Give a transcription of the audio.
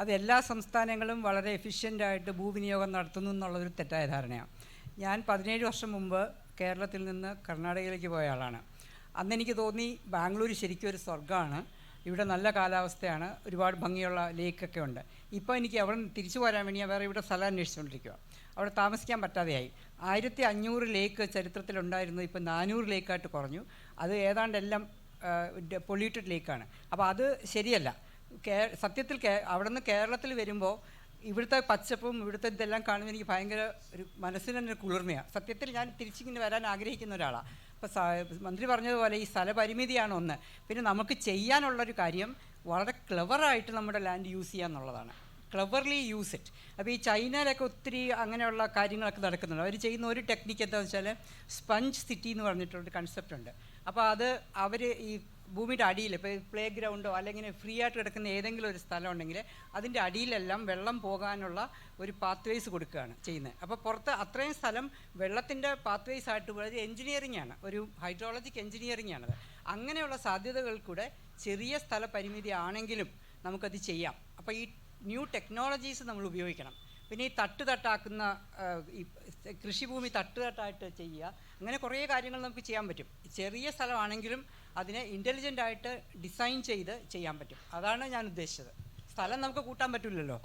അത് എല്ലാ സംസ്ഥാനങ്ങളും വളരെ എഫിഷ്യൻ്റായിട്ട് ഭൂവിനിയോഗം നടത്തുന്നു എന്നുള്ളതൊരു തെറ്റായ ധാരണയാണ്. ഞാൻ 17 വർഷം മുമ്പ് കേരളത്തിൽ നിന്ന് കർണാടകയിലേക്ക് പോയ ആളാണ്. അന്ന് എനിക്ക് തോന്നി ബാംഗ്ലൂർ ശരിക്കും ഒരു സ്വർഗ്ഗമാണ്, ഇവിടെ നല്ല കാലാവസ്ഥയാണ്, ഒരുപാട് ഭംഗിയുള്ള ലേക്കൊക്കെ ഉണ്ട്. ഇപ്പോൾ എനിക്ക് അവിടെ നിന്ന് തിരിച്ചു പോരാൻ വേണ്ടി ഞാൻ വേറെ ഇവിടെ സ്ഥലം അന്വേഷിച്ചുകൊണ്ടിരിക്കുക. അവിടെ താമസിക്കാൻ പറ്റാതെയായി. 1500 ലേക്ക് ചരിത്രത്തിലുണ്ടായിരുന്നു, ഇപ്പോൾ 400 ലേക്കായിട്ട് കുറഞ്ഞു. അത് ഏതാണ്ടെല്ലാം പൊല്യൂട്ടഡ് ലേക്കാണ്. അപ്പോൾ അത് ശരിയല്ല. സത്യത്തിൽ അവിടെ നിന്ന് കേരളത്തിൽ വരുമ്പോൾ ഇവിടുത്തെ പച്ചപ്പും ഇവിടുത്തെ ഇതെല്ലാം കാണുമ്പോൾ എനിക്ക് ഭയങ്കര ഒരു മനസ്സിന് തന്നെ കുളിർമയാണ്. സത്യത്തിൽ ഞാൻ തിരിച്ചിങ്ങനെ വരാൻ ആഗ്രഹിക്കുന്ന ഒരാളാണ്. അപ്പോൾ മന്ത്രി പറഞ്ഞതുപോലെ ഈ സ്ഥലപരിമിതിയാണ് ഒന്ന്. പിന്നെ നമുക്ക് ചെയ്യാനുള്ളൊരു കാര്യം വളരെ ക്ലെവറായിട്ട് നമ്മുടെ ലാൻഡ് യൂസ് ചെയ്യുക എന്നുള്ളതാണ്. Cleverly use it. അപ്പോൾ ഈ ചൈനയിലൊക്കെ ഒത്തിരി അങ്ങനെയുള്ള കാര്യങ്ങളൊക്കെ നടക്കുന്നുണ്ട്. അവർ ചെയ്യുന്ന ഒരു ടെക്നിക്ക് എന്താണെന്ന് വെച്ചാൽ സ്പഞ്ച് സിറ്റി എന്ന് പറഞ്ഞിട്ടുള്ളൊരു കൺസെപ്റ്റ് ഉണ്ട്. അപ്പോൾ അത് അവർ ഈ ഭൂമിയുടെ അടിയിൽ ഇപ്പോൾ പ്ലേ ഗ്രൗണ്ടോ അല്ലെങ്കിൽ ഫ്രീ ആയിട്ട് കിടക്കുന്ന ഏതെങ്കിലും ഒരു സ്ഥലം ഉണ്ടെങ്കിൽ അതിൻ്റെ അടിയിലെല്ലാം വെള്ളം പോകാനുള്ള ഒരു പാത്വേസ് കൊടുക്കുകയാണ് ചെയ്യുന്നത്. അപ്പോൾ പുറത്ത് അത്രയും സ്ഥലം വെള്ളത്തിൻ്റെ പാത്വേസ് ആയിട്ട് വളരെ എൻജിനീയറിംഗ് ആണ്, ഒരു ഹൈഡ്രോളജിക് എൻജിനീയറിംഗ് ആണത്. അങ്ങനെയുള്ള സാധ്യതകൾ കൂടെ ചെറിയ സ്ഥല പരിമിതി ആണെങ്കിലും നമുക്കത് ചെയ്യാം. അപ്പോൾ ഈ ന്യൂ ടെക്നോളജീസ് നമ്മൾ ഉപയോഗിക്കണം. പിന്നെ ഈ തട്ടാക്കുന്ന ഈ കൃഷിഭൂമി തട്ടായിട്ട് ചെയ്യുക, അങ്ങനെ കുറേ കാര്യങ്ങൾ നമുക്ക് ചെയ്യാൻ പറ്റും. ചെറിയ സ്ഥലമാണെങ്കിലും അതിനെ ഇൻ്റലിജൻ്റ് ആയിട്ട് ഡിസൈൻ ചെയ്ത് ചെയ്യാൻ പറ്റും. അതാണ് ഞാൻ ഉദ്ദേശിച്ചത്. സ്ഥലം നമുക്ക് കൂട്ടാൻ പറ്റില്ലല്ലോ.